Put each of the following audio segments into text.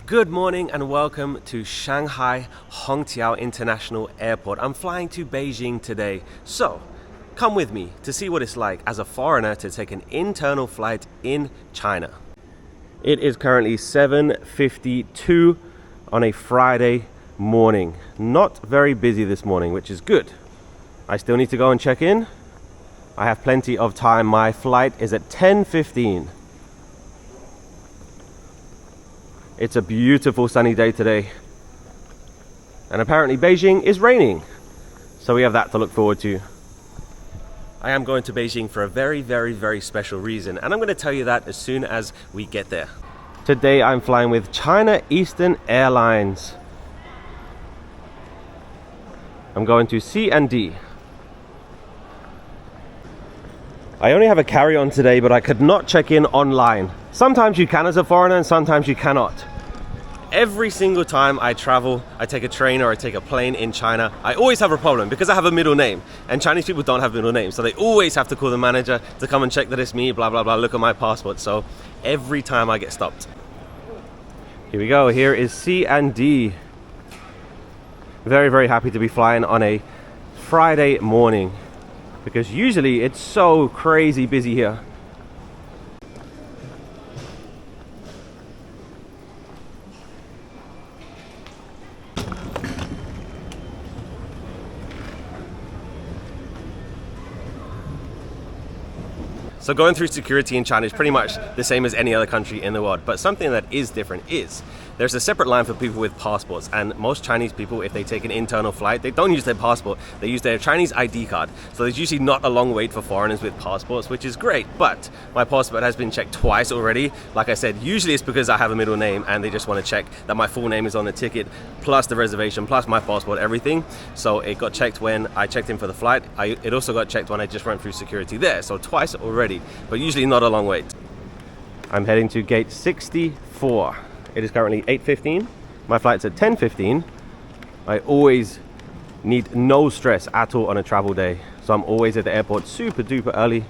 Good morning and welcome to Shanghai Hongqiao International Airport. I'm flying to Beijing today, so come with me to see what it's like as a foreigner to take an internal flight in China. It is currently 7:52 on a Friday morning. Not very busy this morning, which is good. I still need to go and check in. I have plenty of time. My flight is at 10:15. It's a beautiful sunny day today. And apparently Beijing is raining. So we have that to look forward to. I am going to Beijing for a very special reason. And I'm going to tell you that as soon as we get there. Today I'm flying with China Eastern Airlines. I'm going to C&D. I only have a carry-on today, but I could not check in online. Sometimes you can as a foreigner and sometimes you cannot. Every single time I travel, I take a train or I take a plane in China, I always have a problem because I have a middle name. And Chinese people don't have middle names, so they always have to call the manager to come and check that it's me, blah, blah, blah, look at my passport. So every time I get stopped. Here we go, here is C&D. Very happy to be flying on a Friday morning, because usually it's so crazy busy here. So going through security in China is pretty much the same as any other country in the world, but something that is different is there's a separate line for people with passports, and most Chinese people, if they take an internal flight, they don't use their passport, they use their Chinese ID card. So there's usually not a long wait for foreigners with passports, which is great, but my passport has been checked twice already. Like I said, usually it's because I have a middle name and they just want to check that my full name is on the ticket, plus the reservation, plus my passport, everything. So it got checked when I checked in for the flight. It also got checked when I just went through security there, so twice already, but usually not a long wait. I'm heading to gate 64. It is currently 8:15. My flight's at 10:15. I always need no stress at all on a travel day, so I'm always at the airport super duper early.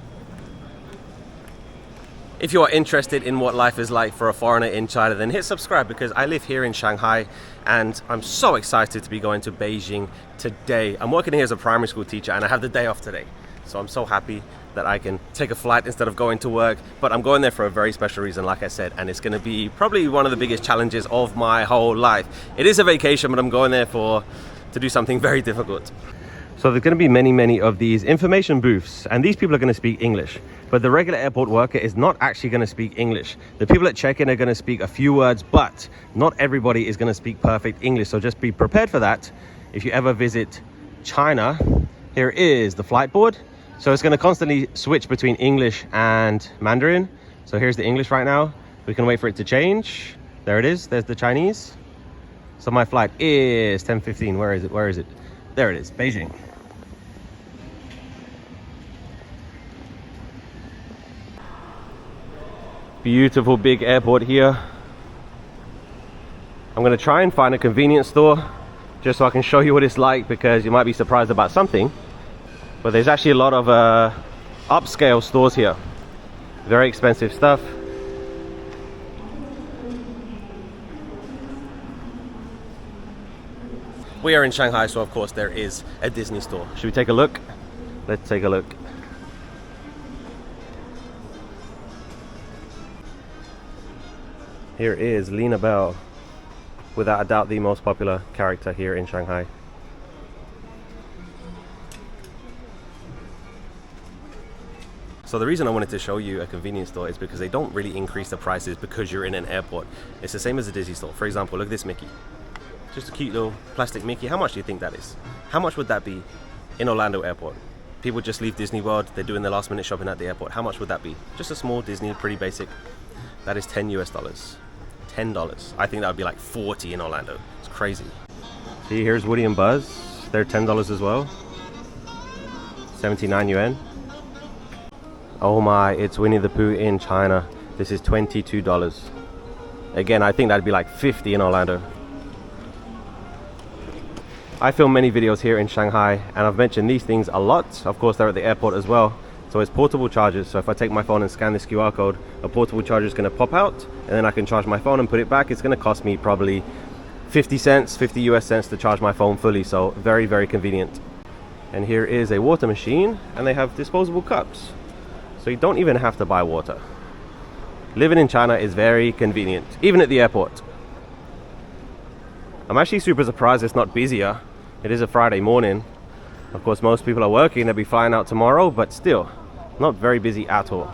If you are interested in what life is like for a foreigner in China, then hit subscribe, because I live here in Shanghai and I'm so excited to be going to Beijing today. I'm working here as a primary school teacher and I have the day off today. So I'm so happy that I can take a flight instead of going to work, but I'm going there for a very special reason, like I said, and it's going to be probably one of the biggest challenges of my whole life. It is a vacation, but I'm going there to do something very difficult. So there's going to be many of these information booths, and these people are going to speak English, but the regular airport worker is not actually going to speak English. The people at check-in are going to speak a few words, but not everybody is going to speak perfect English, so just be prepared for that. If you ever visit China, here is the flight board. So it's going to constantly switch between English and Mandarin. So here's the English right now. We can wait for it to change. There it is. There's the Chinese. So my flight is 10:15. Where is it? There it is, Beijing. Beautiful big airport here. I'm going to try and find a convenience store just so I can show you what it's like, because you might be surprised about something. But there's actually a lot of upscale stores here. Very expensive stuff. We are in Shanghai, so of course there is a Disney store. Should we take a look? Let's take a look. Here is Lina Bell. Without a doubt the most popular character here in Shanghai. So the reason I wanted to show you a convenience store is because they don't really increase the prices because you're in an airport. It's the same as a Disney store. For example, look at this Mickey. Just a cute little plastic Mickey. How much do you think that is? How much would that be in Orlando airport? People just leave Disney World, they're doing their last minute shopping at the airport. How much would that be? Just a small Disney, pretty basic. That is $10 US. $10. I think that would be like 40 in Orlando. It's crazy. See, here's Woody and Buzz. They're $10 as well. 79 yuan. Oh my, it's Winnie the Pooh in China. This is $22. Again, I think that'd be like 50 in Orlando. I film many videos here in Shanghai and I've mentioned these things a lot. Of course, they're at the airport as well. So it's portable chargers. So if I take my phone and scan this QR code, a portable charger is going to pop out, and then I can charge my phone and put it back. It's going to cost me probably 50 cents, 50 US cents to charge my phone fully. So very, very convenient. And here is a water machine, and they have disposable cups. So you don't even have to buy water. Living in China is very convenient, even at the airport. I'm actually super surprised it's not busier. It is a Friday morning. Of course, most people are working. They'll be flying out tomorrow, but still, not very busy at all.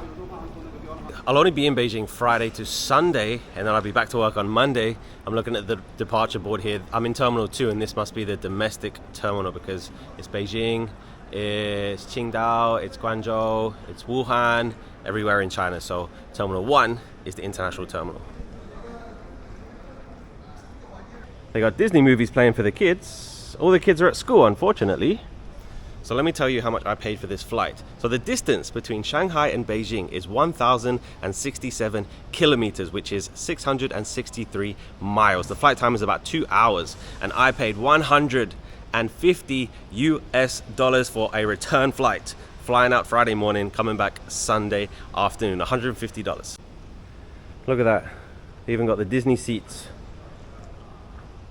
I'll only be in Beijing Friday to Sunday, and then I'll be back to work on Monday. I'm looking at the departure board here. I'm in Terminal 2, and this must be the domestic terminal because it's Beijing, it's Qingdao, it's Guangzhou, it's Wuhan, everywhere in China. So Terminal 1 is the international terminal. They got Disney movies playing for the kids. All the kids are at school, unfortunately. So let me tell you how much I paid for this flight. So the distance between Shanghai and Beijing is 1,067 kilometers, which is 663 miles. The flight time is about 2 hours, and I paid 150 US dollars for a return flight. Flying out Friday morning, coming back Sunday afternoon, $150. Look at that. They even got the Disney seats.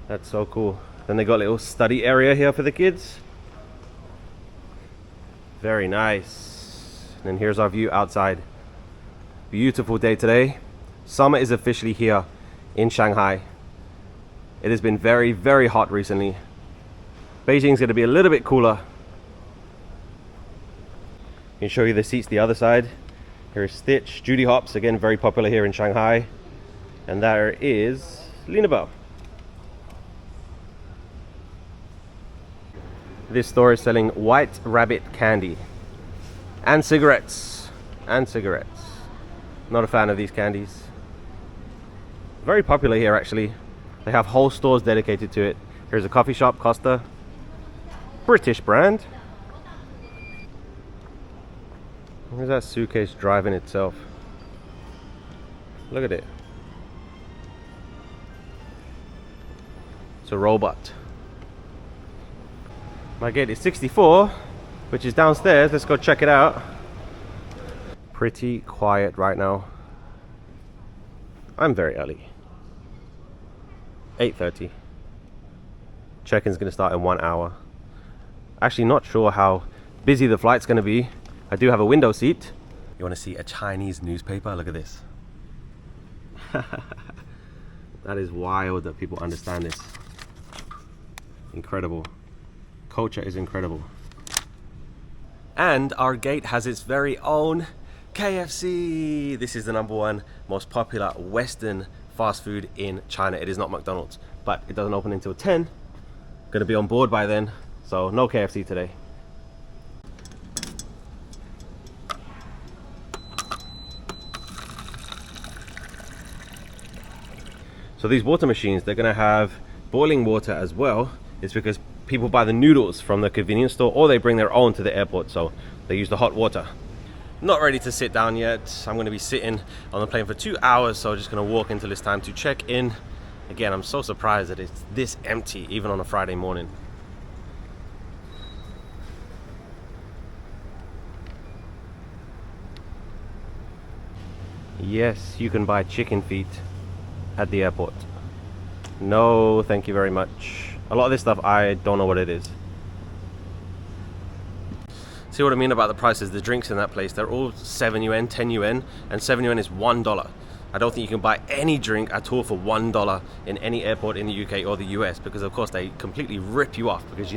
That's so cool. Then they got a little study area here for the kids. Very nice. And then here's our view outside. Beautiful day today. Summer is officially here in Shanghai. It has been very, very hot recently. Beijing's going to be a little bit cooler. I can show you the seats the other side. Here's Stitch, Judy Hopps, again very popular here in Shanghai. And there is Lina Bell. This store is selling White Rabbit candy and cigarettes. Not a fan of these candies. Very popular here actually. They have whole stores dedicated to it. Here's a coffee shop, Costa. British brand. There's that suitcase driving itself. Look at it. It's a robot. My gate is 64, which is downstairs. Let's go check it out. Pretty quiet right now. I'm very early. 8:30. Check-in's going to start in 1 hour. Actually not sure how busy the flight's going to be. I do have a window seat. You want to see a Chinese newspaper? Look at this. That is wild that people understand this. Incredible. Culture is incredible. And our gate has its very own KFC. This is the #1 most popular Western fast food in China. It is not McDonald's, but it doesn't open until 10. Gonna be on board by then, so no KFC today. So these water machines, they're gonna have boiling water as well. It's because people buy the noodles from the convenience store, or they bring their own to the airport, so they use the hot water. Not ready to sit down yet. I'm going to be sitting on the plane for 2 hours, so I'm just going to walk until it's time to check in. Again, I'm so surprised that it's this empty, even on a Friday morning. Yes, you can buy chicken feet at the airport. No, thank you very much. A lot of this stuff, I don't know what it is. See what I mean about the prices? The drinks in that place, they're all 7 yuan, 10 yuan, and 7 yuan is $1. I don't think you can buy any drink at all for $1 in any airport in the UK or the US, because of course they completely rip you off, because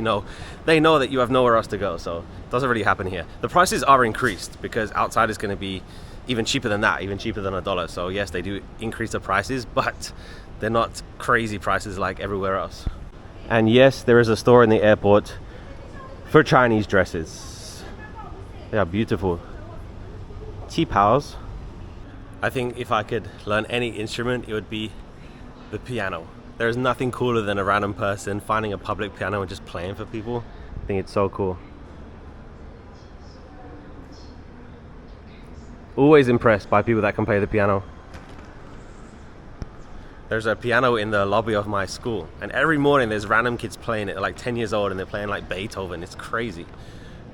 they know that you have nowhere else to go, so it doesn't really happen here. The prices are increased because outside is going to be even cheaper than that, even cheaper than $1. So yes, they do increase the prices, but they're not crazy prices like everywhere else. And yes, there is a store in the airport for Chinese dresses. They are beautiful. Qipao. I think if I could learn any instrument, it would be the piano. There is nothing cooler than a random person finding a public piano and just playing for people. I think it's so cool. Always impressed by people that can play the piano. There's a piano in the lobby of my school, and every morning there's random kids playing it. They're like 10 years old and they're playing like Beethoven. It's crazy.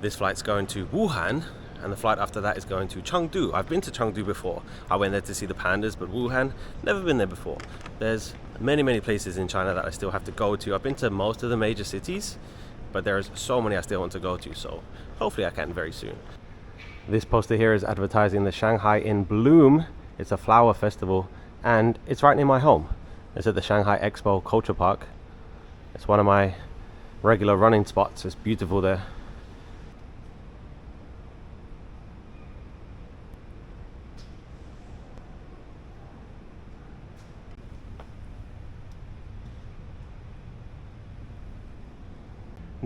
This flight's going to Wuhan, and the flight after that is going to Chengdu. I've been to Chengdu before. I went there to see the pandas, but Wuhan, never been there before. There's many places in China that I still have to go to. I've been to most of the major cities, but there's so many I still want to go to, so hopefully I can very soon. This poster here is advertising the Shanghai in Bloom. It's a flower festival, and it's right near my home. It's at the Shanghai Expo Culture Park. It's one of my regular running spots. It's beautiful there.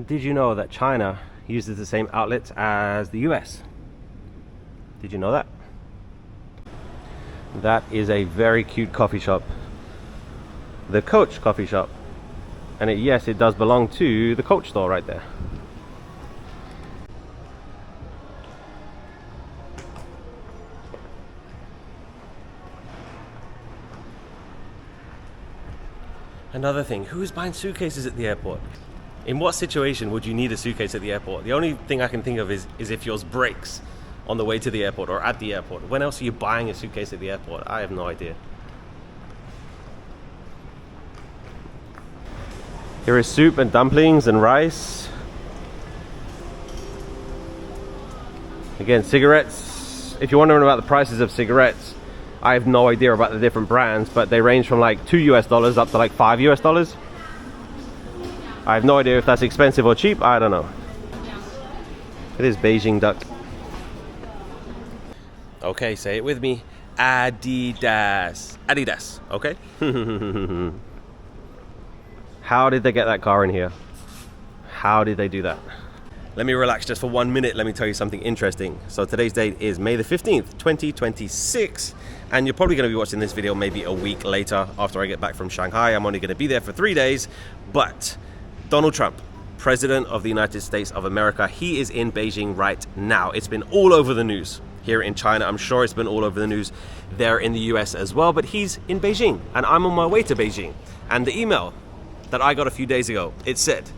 Did you know that China uses the same outlets as the US? Did you know that? That is a very cute coffee shop. The Coach coffee shop. And yes, it does belong to the Coach store right there. Another thing, who's buying suitcases at the airport? In what situation would you need a suitcase at the airport? The only thing I can think of is if yours breaks on the way to the airport or at the airport. When else are you buying a suitcase at the airport? I have no idea. Here is soup and dumplings and rice. Again, cigarettes. If you're wondering about the prices of cigarettes, I have no idea about the different brands, but they range from like $2 up to like $5. I have no idea if that's expensive or cheap. I don't know. It is Beijing duck. Okay, say it with me. Adidas. Adidas, okay? How did they get that car in here? How did they do that? Let me relax just for 1 minute. Let me tell you something interesting. So today's date is May the 15th, 2026. And you're probably going to be watching this video maybe a week later after I get back from Shanghai. I'm only going to be there for 3 days. But Donald Trump, President of the United States of America, he is in Beijing right now. It's been all over the news here in China. I'm sure it's been all over the news there in the US as well. But he's in Beijing and I'm on my way to Beijing. And the email that I got a few days ago, it said,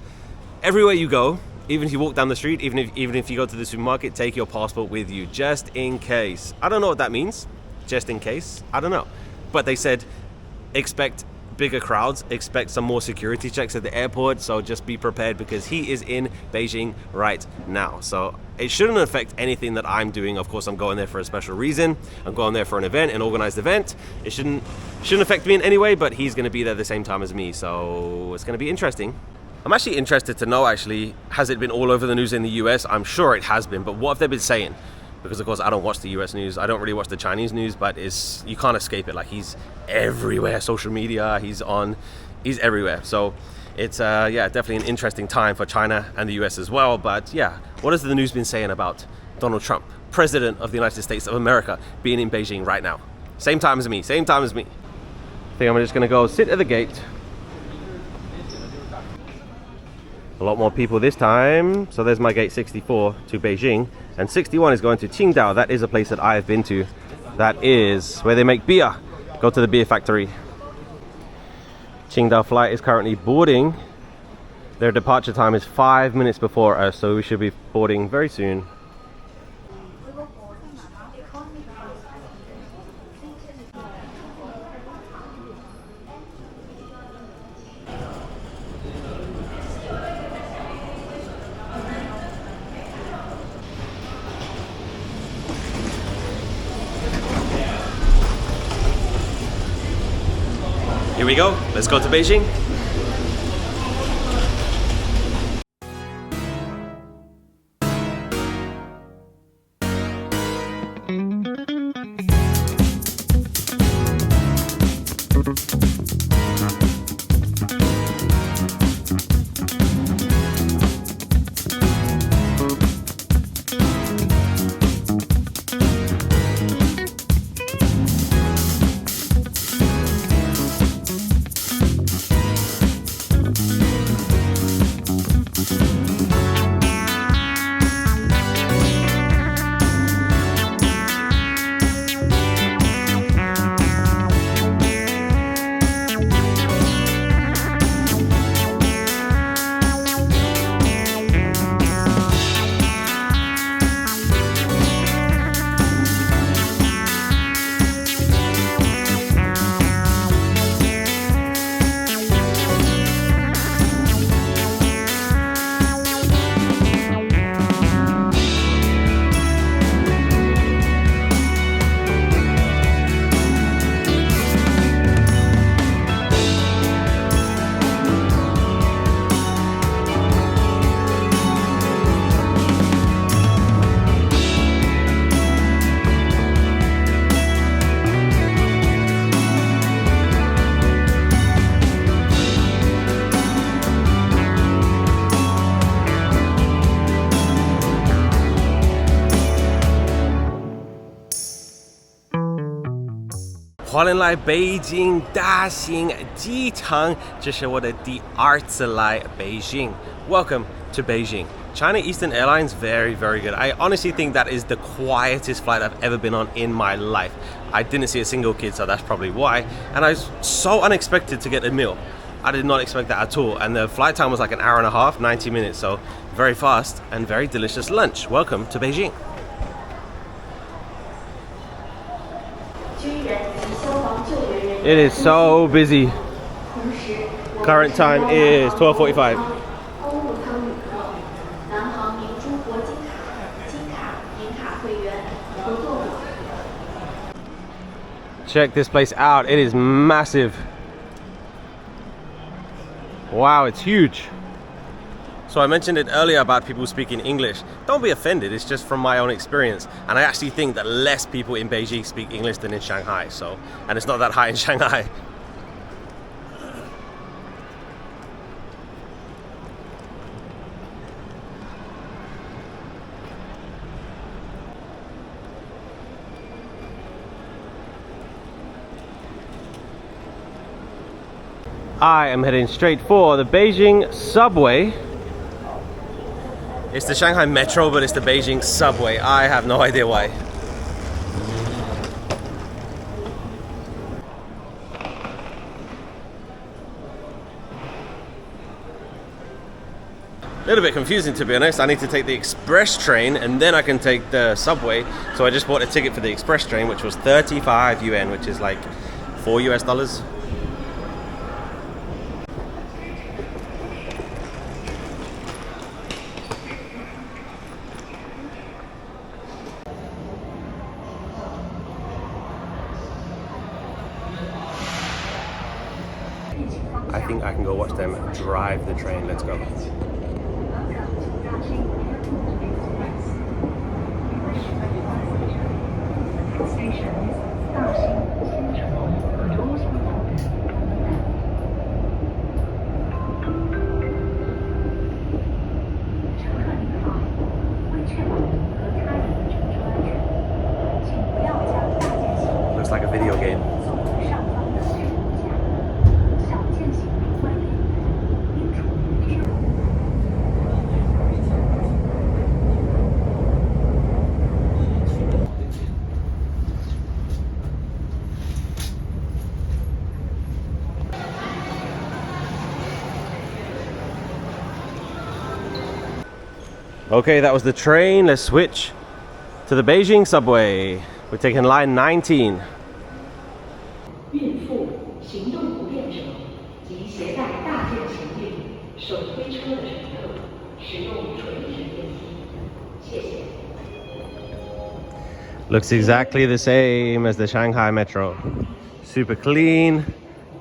everywhere you go, even if you walk down the street, even if you go to the supermarket, take your passport with you, just in case. I don't know what that means, just in case, I don't know. But they said, expect bigger crowds, expect some more security checks at the airport, so just be prepared because he is in Beijing right now. So it shouldn't affect anything that I'm doing. Of course, I'm going there for a special reason. I'm going there for an event, an organized event. It shouldn't affect me in any way, but he's going to be there at the same time as me, so it's going to be interesting. I'm actually interested to know, has it been all over the news in the US? I'm sure it has been, but what have they been saying? Because of course I don't watch the US news. I don't really watch the Chinese news, but you can't escape it. Like, he's everywhere, social media, he's everywhere. So it's definitely an interesting time for China and the US as well. But yeah, what has the news been saying about Donald Trump, President of the United States of America, being in Beijing right now? Same time as me. I think I'm just gonna go sit at the gate. A lot more people this time. So there's my gate 64 to Beijing, and 61 is going to Qingdao. That is a place that I have been to. That is where they make beer. Go to the beer factory. Qingdao flight is currently boarding. Their departure time is 5 minutes before us, so we should be boarding very soon. Here we go, let's go to Beijing. 欢迎来北京大型机场，这是我的第二次来北京。Welcome to Beijing. China Eastern Airlines, very, very good. I honestly think that is the quietest flight I've ever been on in my life. I didn't see a single kid, so that's probably why. And I was so unexpected to get a meal. I did not expect that at all. And the flight time was like an hour and a half, 90 minutes. So very fast and very delicious lunch. Welcome to Beijing. It is so busy. Current time is 12:45. Check this place out. It is massive. Wow, it's huge. So I mentioned it earlier about people speaking English. Don't be offended, it's just from my own experience. And I actually think that less people in Beijing speak English than in Shanghai. And it's not that high in Shanghai. I am heading straight for the Beijing subway. It's the Shanghai Metro, but it's the Beijing subway. I have no idea why. A little bit confusing, to be honest. I need to take the express train and then I can take the subway. So I just bought a ticket for the express train, which was 35 yuan, which is like $4 US. I think I can go watch them drive the train. Let's go. Looks like a video game. Okay, that was the train. Let's switch to the Beijing subway. We're taking line 19. 孕妇、行动不便者及携带大件行李、手推车的乘客使用垂直电梯。谢谢。 Looks exactly the same as the Shanghai Metro. Super clean,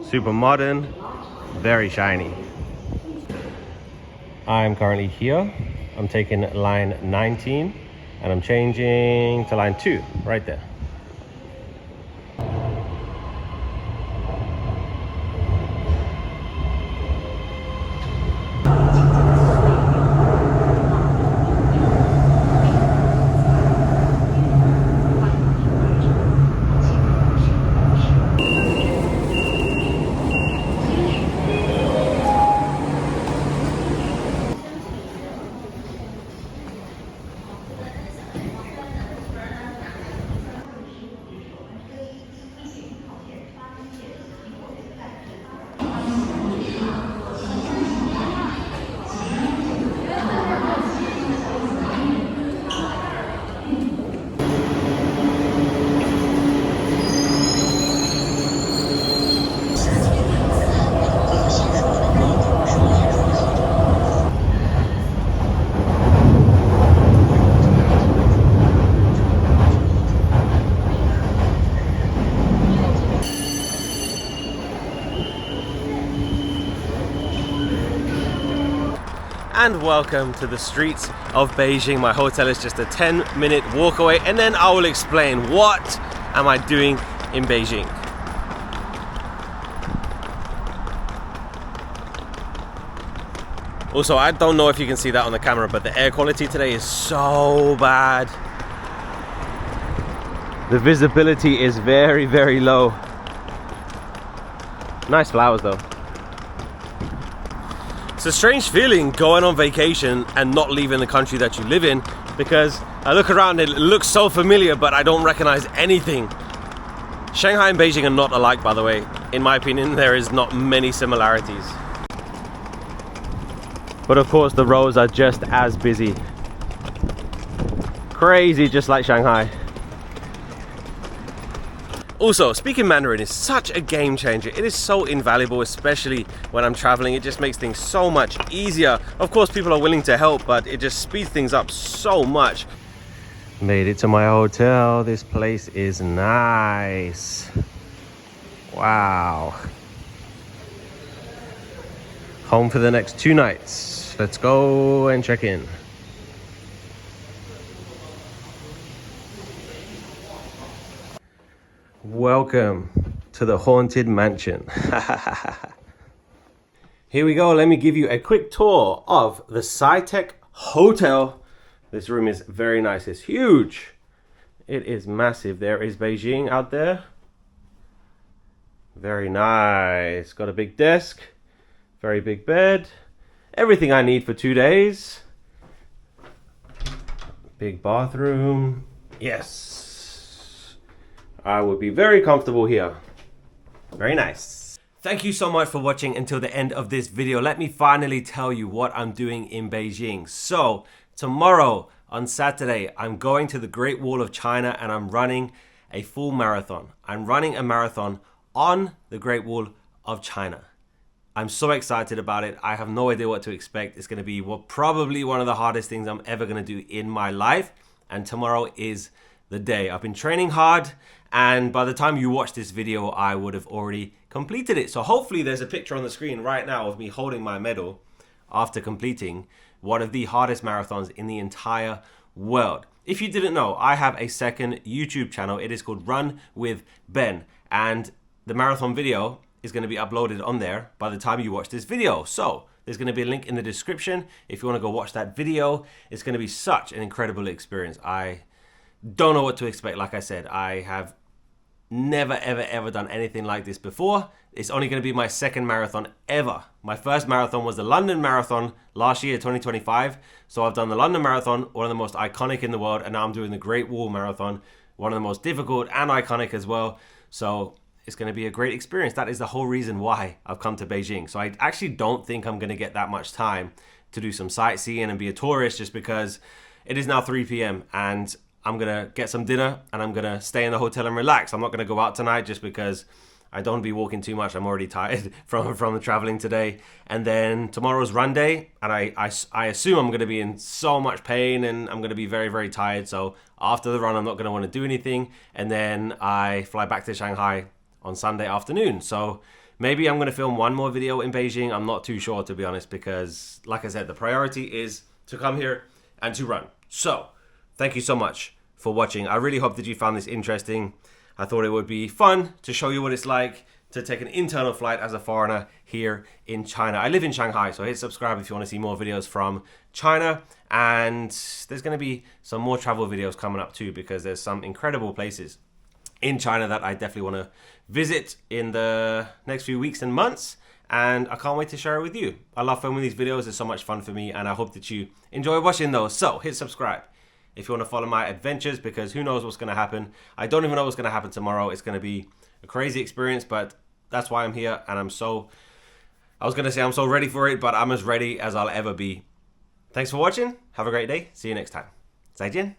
super modern, very shiny. I'm currently here. I'm taking line 19 and I'm changing to line 2 right there. And welcome to the streets of Beijing. My hotel is just a 10-minute walk away, and then I will explain what am I doing in Beijing. Also, I don't know if you can see that on the camera, but the air quality today is so bad. The visibility is very, very low. Nice flowers though. It's a strange feeling going on vacation and not leaving the country that you live in, because I look around, it looks so familiar, but I don't recognize anything. Shanghai and Beijing are not alike, by the way. In my opinion, there is not many similarities. But of course, the roads are just as busy. Crazy, just like Shanghai. Also, speaking Mandarin is such a game changer. It is so invaluable, especially when I'm traveling. It just makes things so much easier. Of course, people are willing to help, but it just speeds things up so much. Made it to my hotel. This place is nice. Wow. Home for the next 2 nights. Let's go and check in. Welcome to the Haunted Mansion. Here we go. Let me give you a quick tour of the SciTech Hotel. This room is very nice. It's huge. It is massive. There is Beijing out there. Very nice. Got a big desk. Very big bed. Everything I need for 2 days. Big bathroom. Yes. I would be very comfortable here. Very nice. Thank you so much for watching until the end of this video. Let me finally tell you what I'm doing in Beijing. So tomorrow on Saturday, I'm going to the Great Wall of China and I'm running a full marathon. I'm running a marathon on the Great Wall of China. I'm so excited about it. I have no idea what to expect. It's going to be probably one of the hardest things I'm ever going to do in my life. And tomorrow is the day. I've been training hard, and by the time you watch this video, I would have already completed it. So hopefully there's a picture on the screen right now of me holding my medal after completing one of the hardest marathons in the entire world. If you didn't know, I have a second YouTube channel. It is called Run with Ben, and the marathon video is going to be uploaded on there by the time you watch this video. So there's going to be a link in the description if you want to go watch that video. It's going to be such an incredible experience. I don't know what to expect. Like I said, I have never ever done anything like this before. It's only going to be my second marathon ever. My first marathon was the London Marathon last year, 2025. So I've done the London Marathon, one of the most iconic in the world, and now I'm doing the Great Wall Marathon, one of the most difficult and iconic as well. So it's going to be a great experience. That is the whole reason why I've come to Beijing. So I actually don't think I'm going to get that much time to do some sightseeing and be a tourist, just because it is now 3 p.m. and I'm going to get some dinner and I'm going to stay in the hotel and relax. I'm not going to go out tonight just because I don't want to be walking too much. I'm already tired from the traveling today. And then tomorrow's run day, and I assume I'm going to be in so much pain and I'm going to be very tired. So after the run, I'm not going to want to do anything. And then I fly back to Shanghai on Sunday afternoon. So maybe I'm going to film one more video in Beijing. I'm not too sure, to be honest, because like I said, the priority is to come here and to run. So thank you so much for watching. I really hope that you found this interesting. I thought it would be fun to show you what it's like to take an internal flight as a foreigner here in China. I live in Shanghai, so hit subscribe if you want to see more videos from China. And there's going to be some more travel videos coming up too, because there's some incredible places in China that I definitely want to visit in the next few weeks and months. And I can't wait to share it with you. I love filming these videos. It's so much fun for me, and I hope that you enjoy watching those. So hit subscribe if you want to follow my adventures, because who knows what's going to happen. I don't even know what's going to happen tomorrow. It's going to be a crazy experience, but that's why I'm here. And I was going to say I'm so ready for it, but I'm as ready as I'll ever be. Thanks for watching. Have a great day. See you next time. 再见.